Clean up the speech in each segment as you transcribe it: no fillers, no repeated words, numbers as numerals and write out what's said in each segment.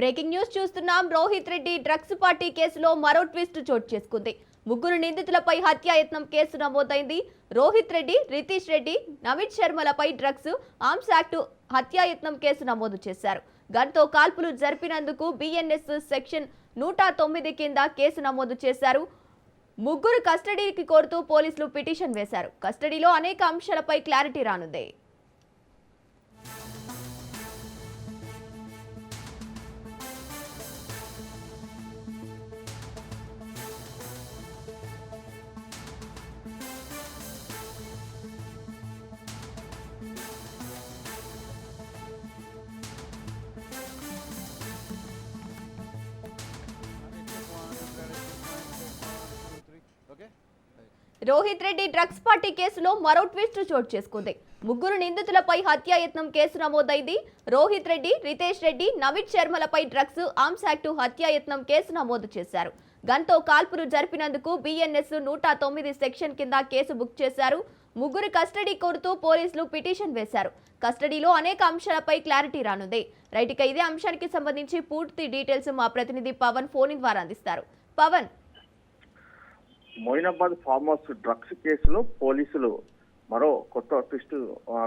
Breaking news చూస్తున్నాం. Rohit Reddy drugs party కేసులో మరో ట్విస్ట్ చోటు చేసుకుంది. ముగ్గురు నిందితులపై హత్యాయత్నం కేసు నమోదైంది. రోహిత్ రెడ్డి, రితీష్ రెడ్డి, నమిత్ శర్మలపై డ్రగ్స్ ఆర్మ్స్ యాక్ట్ హత్యాయత్నం కేసు నమోదు చేశారు. గన్తో కాల్పులు జరిపినందుకు బిఎన్ఎస్ సెక్షన్ 109 కింద కేసు నమోదు చేశారు. ముగ్గురు కస్టడీకి కోరుతూ పోలీసులు పిటిషన్ వేశారు. కస్టడీలో అనేక అంశాలపై క్లారిటీ రానుంది. రోహిత్ రెడ్డి డ్రగ్స్ పార్టీ కేసులో మరో ట్విస్ట్ చోటు చేసుకుంది. ముగ్గురు నిందితులపై హత్యాయత్నం కేసు నమోదైంది. రోహిత్ రెడ్డి, రితేష్ రెడ్డి, నమిత్ శర్మలపై డ్రగ్స్ ఆర్మ్స్ యాక్ట్ హత్యాయత్నం కేసు నమోదు చేశారు. గన్తో కాల్పులు జరిపినందుకు బిఎన్ఎస్ 109 సెక్షన్ కింద కేసు బుక్ చేశారు. ముగ్గురు కస్టడీ కోరుతూ పోలీసులు పిటిషన్ వేశారు. కస్టడీలో అనేక అంశాలపై క్లారిటీ రానుంది. రైట్, ఇక ఇదే అంశానికి సంబంధించి పూర్తి డీటెయిల్స్ మా ప్రతినిధి పవన్ ఫోన్ ద్వారా అందిస్తారు. Pawan, Moinabad farm house drugs కేసులో పోలీసులు మరో కొత్త ట్విస్ట్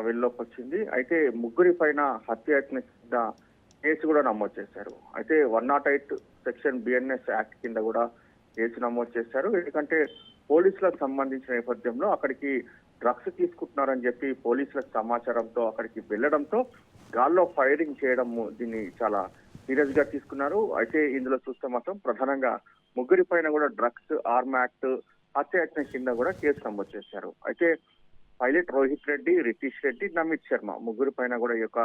వెల్లోకి వచ్చింది. అయితే ముగ్గురి పైన హత్యాయత్న కింద కేసు కూడా నమోదు చేశారు. అయితే 108 సెక్షన్ బిఎన్ఎస్ యాక్ట్ కింద కూడా కేసు నమోదు చేశారు. ఎందుకంటే పోలీసులకు సంబంధించిన నేపథ్యంలో అక్కడికి డ్రగ్స్ తీసుకుంటున్నారని చెప్పి పోలీసులకు సమాచారంతో అక్కడికి వెళ్లడంతో గాల్లో ఫైరింగ్ చేయడం దీన్ని చాలా సీరియస్ గా తీసుకున్నారు. అయితే ఇందులో చూస్తే మాత్రం ప్రధానంగా ముగ్గురి పైన కూడా డ్రగ్స్ ఆర్మ్ యాక్ట్ హత్యాయత్నం కింద కూడా కేసు నమోదు చేశారు. అయితే పైలట్ రోహిత్ రెడ్డి, రితీష్ రెడ్డి, నమిత్ శర్మ ముగ్గురి పైన కూడా ఈ యొక్క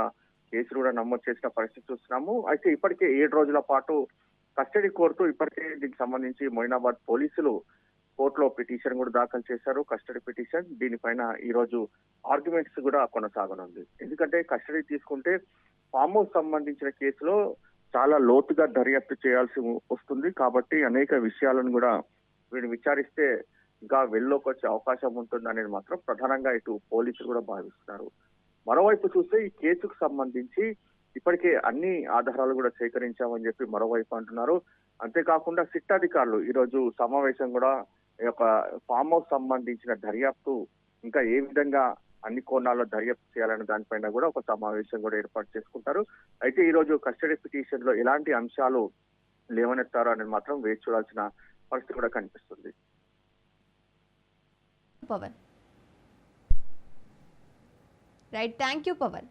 కేసులు కూడా నమోదు చేసిన పరిస్థితి చూస్తున్నాము. అయితే ఇప్పటికే 7 రోజుల పాటు కస్టడీ కోరుతూ ఇప్పటికే దీనికి సంబంధించి మొయినాబాద్ పోలీసులు కోర్టులో పిటిషన్ కూడా దాఖలు చేశారు. కస్టడీ పిటిషన్ దీనిపైన ఈ రోజు ఆర్గ్యుమెంట్స్ కూడా కొనసాగనుంది. ఎందుకంటే కస్టడీ తీసుకుంటే ఫామ్ హౌస్ సంబంధించిన కేసులో చాలా లోతుగా దర్యాప్తు చేయాల్సి వస్తుంది. కాబట్టి అనేక విషయాలను కూడా వీడిని విచారిస్తే ఇంకా వెల్లోకి వచ్చే అవకాశం ఉంటుంది అనేది మాత్రం ప్రధానంగా ఇటు పోలీసులు కూడా భావిస్తున్నారు. మరోవైపు చూస్తే ఈ కేసుకు సంబంధించి ఇప్పటికే అన్ని ఆధారాలు కూడా సేకరించామని చెప్పి మరోవైపు అంటున్నారు. అంతేకాకుండా సిట్ అధికారులు ఈ రోజు సమావేశం కూడా ఈ యొక్క ఫామ్ హౌస్ సంబంధించిన దర్యాప్తు ఇంకా ఏ విధంగా అన్ని కోణాల్లో దర్యాప్తు చేయాలనే దానిపైన కూడా ఒక సమావేశం కూడా ఏర్పాటు చేసుకుంటారు. అయితే ఈ రోజు కస్టడీ పిటిషన్ లో ఎలాంటి అంశాలు లేవనెత్తారో అనేది మాత్రం వేచి చూడాల్సిన పరిస్థితి కూడా కనిపిస్తుంది. Pawan, right, thank you Pawan.